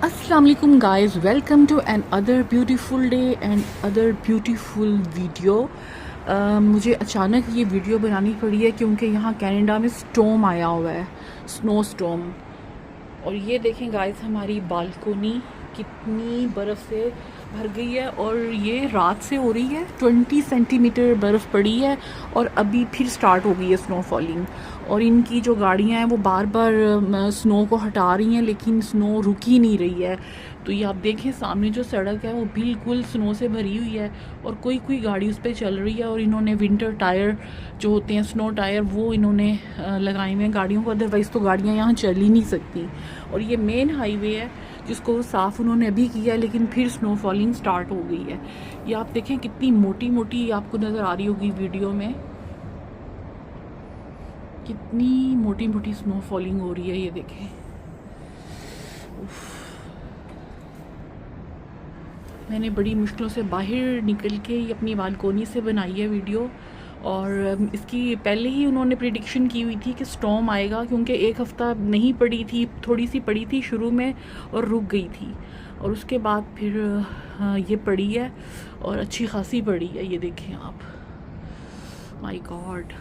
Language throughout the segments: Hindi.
अस्सलाम वालेकुम guys, welcome to another beautiful day and other beautiful video. मुझे अचानक ये वीडियो बनानी पड़ी है क्योंकि यहाँ कनाडा में स्टॉर्म आया हुआ है, स्नो स्टॉर्म। और ये देखें गाइस, हमारी बालकोनी कितनी बर्फ़ से भर गई है और ये रात से हो रही है। 20 सेंटीमीटर बर्फ़ पड़ी है और अभी फिर स्टार्ट हो गई है स्नो फॉलिंग। और इनकी जो गाड़ियाँ हैं वो बार बार स्नो को हटा रही हैं, लेकिन स्नो रुक ही नहीं रही है। तो ये आप देखें, सामने जो सड़क है वो बिल्कुल स्नो से भरी हुई है और कोई कोई गाड़ी उस पर चल रही है। और इन्होंने विंटर टायर जो होते हैं, स्नो टायर, वो इन्होंने लगाए हुए हैं गाड़ियों को, अदरवाइज़ तो गाड़ियाँ यहाँ चल ही नहीं सकती। और ये मेन हाईवे है जिसको साफ़ उन्होंने अभी किया है, लेकिन फिर स्नो फॉलिंग स्टार्ट हो गई है। ये आप देखें कितनी मोटी मोटी आपको नज़र आ रही होगी वीडियो में, कितनी मोटी मोटी स्नो फॉलिंग हो रही है। ये देखें, मैंने बड़ी मुश्किलों से बाहर निकल के ये अपनी बालकोनी से बनाई है वीडियो। और इसकी पहले ही उन्होंने प्रिडिक्शन की हुई थी कि स्टॉर्म आएगा, क्योंकि एक हफ़्ता नहीं पड़ी थी, थोड़ी सी पड़ी थी शुरू में और रुक गई थी। और उसके बाद फिर ये पड़ी है और अच्छी खासी पड़ी है। ये देखें आप, माय गॉड।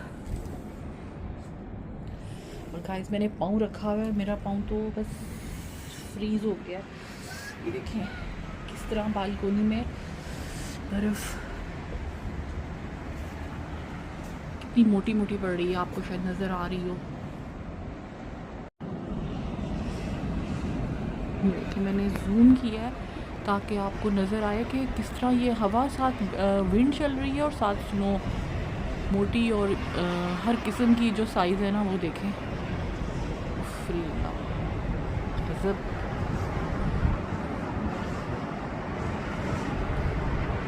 और गाइस, मैंने पाँव रखा हुआ है, मेरा पाँव तो बस फ्रीज़ हो गया। ये देखें किस तरह बालकोनी में बर्फ़ कितनी मोटी मोटी पड़ रही है, आपको शायद नज़र आ रही हो। कि मैंने जूम किया है ताकि आपको नज़र आए कि किस तरह ये हवा साथ विंड चल रही है और साथ स्नो मोटी। और हर किस्म की जो साइज़ है ना वो देखें, फ्री गजब।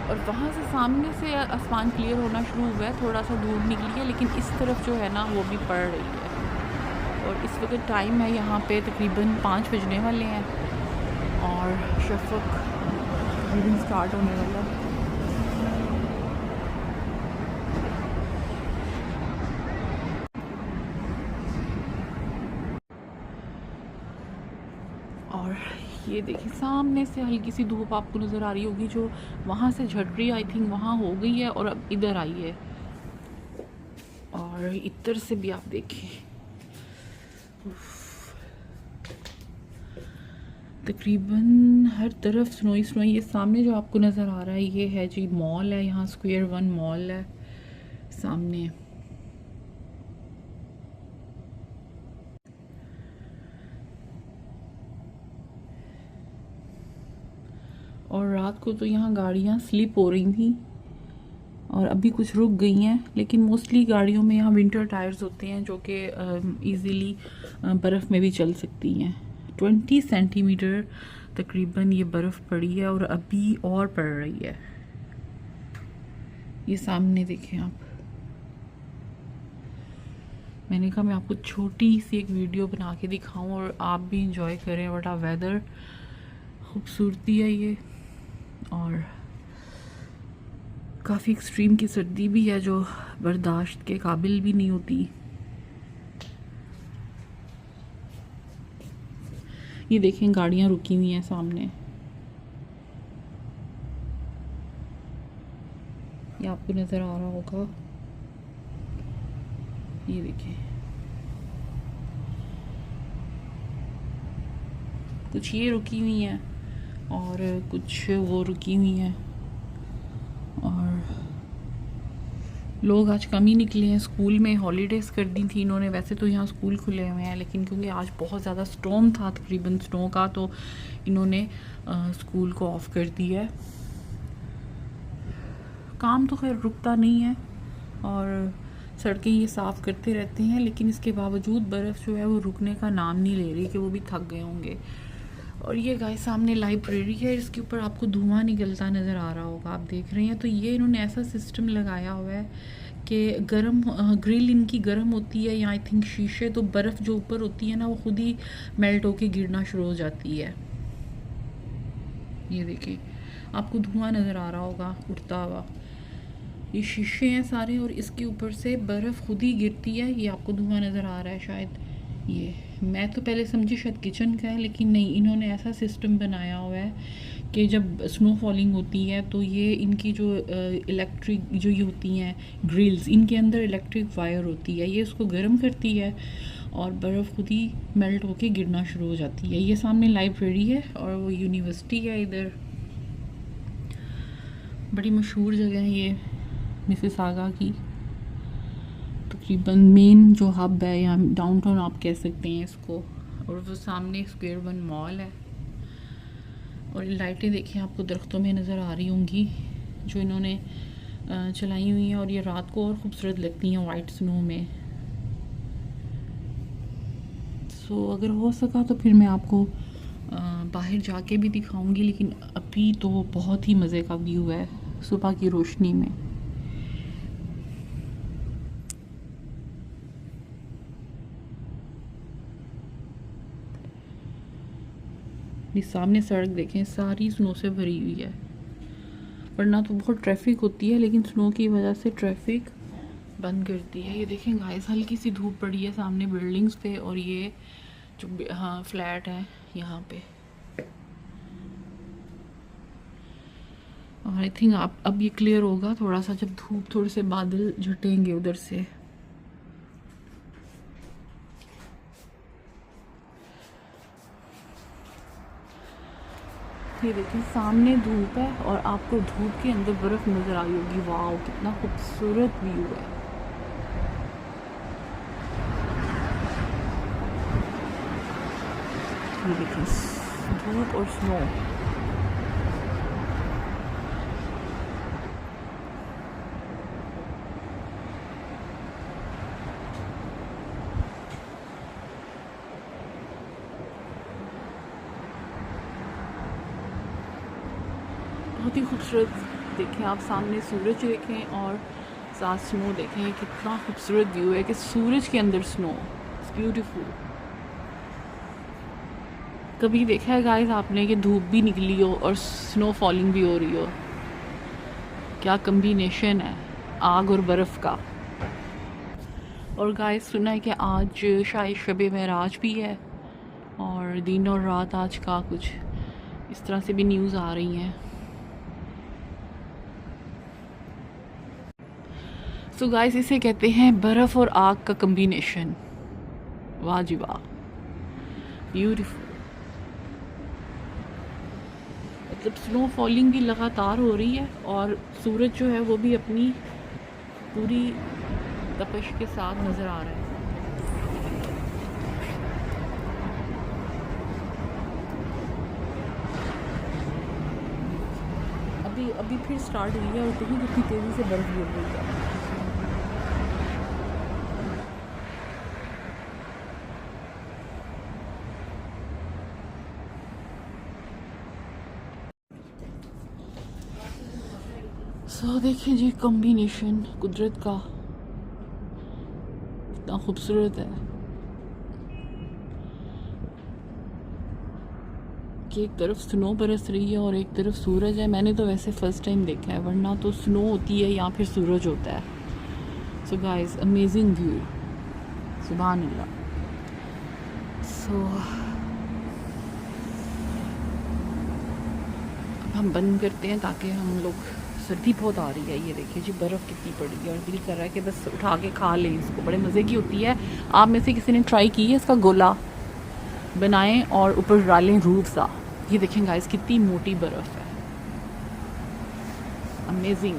और वहाँ से सामने से आसमान क्लियर होना शुरू हुआ है, थोड़ा सा धूप निकली है, लेकिन इस तरफ जो है ना वो भी पड़ रही है। और इस वक्त टाइम है यहाँ पे तकरीबन 5 बजने वाले हैं और शफ़क़ तकरीबन स्टार्ट होने वाला है। और ये देखिए सामने से हल्की सी धूप आपको नज़र आ रही होगी, जो वहाँ से झड़ रही, आई थिंक वहाँ हो गई है और अब इधर आई है। और इधर से भी आप देखें, तकरीबन हर तरफ स्नोई स्नोई। ये सामने जो आपको नज़र आ रहा है ये है जी मॉल है, यहाँ स्क्वायर 1 मॉल है सामने। और रात को तो यहाँ गाड़ियाँ स्लिप हो रही थी और अभी कुछ रुक गई हैं, लेकिन मोस्टली गाड़ियों में यहाँ विंटर टायर्स होते हैं जो कि ईज़िली बर्फ़ में भी चल सकती हैं। 20 सेंटीमीटर तकरीबन ये बर्फ़ पड़ी है और अभी और पड़ रही है। ये सामने देखें आप, मैंने कहा मैं आपको छोटी सी एक वीडियो बना के दिखाऊं और आप भी इंजॉय करें। बड़ा वेदर खूबसूरती है ये, और काफ़ी एक्सट्रीम की सर्दी भी है जो बर्दाश्त के काबिल भी नहीं होती। ये देखें गाड़ियाँ रुकी हुई हैं सामने, ये आपको नज़र आ रहा होगा। ये देखें, कुछ ये रुकी हुई हैं और कुछ वो रुकी हुई हैं। और लोग आज कम ही निकले हैं, स्कूल में हॉलीडेज़ कर दी थी इन्होंने। वैसे तो यहाँ स्कूल खुले हुए हैं, लेकिन क्योंकि आज बहुत ज़्यादा स्टॉर्म था तकरीबन स्नो का, तो इन्होंने स्कूल को ऑफ कर दिया है। काम तो खैर रुकता नहीं है और सड़कें ये साफ़ करते रहते हैं, लेकिन इसके बावजूद बर्फ़ जो है वो रुकने का नाम नहीं ले रही कि वो भी थक गए होंगे। और ये गाइस सामने लाइब्रेरी है, इसके ऊपर आपको धुआं निकलता नज़र आ रहा होगा, आप देख रहे हैं। तो ये इन्होंने ऐसा सिस्टम लगाया हुआ है कि गर्म ग्रिल इनकी गर्म होती है, या आई थिंक शीशे, तो बर्फ़ जो ऊपर होती है ना वो खुद ही मेल्ट होके गिरना शुरू हो जाती है। ये देखिए आपको धुआं नज़र आ रहा होगा उड़ता हुआ, ये शीशे हैं सारे और इसके ऊपर से बर्फ़ खुद ही गिरती है। ये आपको धुआं नज़र आ रहा है शायद, ये मैं तो पहले समझी शायद किचन का है, लेकिन नहीं, इन्होंने ऐसा सिस्टम बनाया हुआ है कि जब स्नो फॉलिंग होती है तो ये इनकी जो इलेक्ट्रिक जो ये होती हैं ग्रिल्स, इनके अंदर इलेक्ट्रिक वायर होती है, ये इसको गर्म करती है और बर्फ़ खुद ही मेल्ट होके गिरना शुरू हो जाती है। ये सामने लाइब्रेरी है और वो यूनिवर्सिटी है इधर, बड़ी मशहूर जगह है ये मिसिसागा की। तकरीबन मेन जो हब है यहाँ, डाउनटाउन आप कह सकते हैं इसको। और वो सामने स्क्वायर वन मॉल है और ये लाइटें देखें आपको दरख्तों में नज़र आ रही होंगी जो इन्होंने चलाई हुई हैं, और ये रात को और ख़ूबसूरत लगती हैं वाइट स्नो में। सो अगर हो सका तो फिर मैं आपको बाहर जाके भी दिखाऊंगी, लेकिन अभी तो बहुत ही मज़े का व्यू है सुबह की रोशनी में। ये सामने सड़क देखें, सारी स्नो से भरी हुई है, वरना तो बहुत ट्रैफिक होती है, लेकिन स्नो की वजह से ट्रैफिक बंद करती है। ये देखें गाइस, हल्की सी धूप पड़ी है सामने बिल्डिंग्स पे, और ये जो हाँ फ्लैट है यहाँ पे। और आई थिंक आप अब ये क्लियर होगा थोड़ा सा जब धूप, थोड़े से बादल झटेंगे उधर से। ये देखिए सामने धूप है और आपको धूप के अंदर बर्फ़ नज़र आई होगी। वाह कितना खूबसूरत व्यू है। ये देखिए धूप और स्नो। बहुत ही खूबसूरत। देखें आप सामने सूरज देखें और साथ स्नो देखें, कितना खूबसूरत व्यू है कि सूरज के अंदर स्नो। It's beautiful. कभी देखा है गाइस आपने कि धूप भी निकली हो और स्नो फॉलिंग भी हो रही हो? क्या कम्बिनेशन है आग और बर्फ़ का। और गाइस सुना है कि आज शायद शब महराज भी है, और दिन और रात आज का कुछ इस तरह से भी न्यूज़ आ रही हैं। सो गाइस इसे कहते हैं बर्फ़ और आग का कम्बिनेशन। वाह जी वाह, ब्यूटीफुल। मतलब स्नो फॉलिंग भी लगातार हो रही है और सूरज जो है वो भी अपनी पूरी तपश के साथ नज़र आ रहा है। अभी फिर स्टार्ट हुई है और देखिए कितनी तेज़ी से बर्फ़ गिर रही है। सो देखिए जी कॉम्बिनेशन कुदरत का कितना खूबसूरत है कि एक तरफ स्नो बरस रही है और एक तरफ सूरज है। मैंने तो वैसे फ़र्स्ट टाइम देखा है, वरना तो स्नो होती है या फिर सूरज होता है। सो गाइस अमेजिंग व्यू, सुभान अल्लाह। सो अब हम बंद करते हैं ताकि हम लोग, सर्दी बहुत आ रही है। ये देखिए जी बर्फ़ कितनी पड़ी है और दिल कर रहा है कि बस उठा के खा लें इसको। बड़े मज़े की होती है। आप में से किसी ने ट्राई की है इसका गोला बनाएं और ऊपर डालें रूह सा। ये देखें गाइस कितनी मोटी बर्फ़ है, अमेजिंग।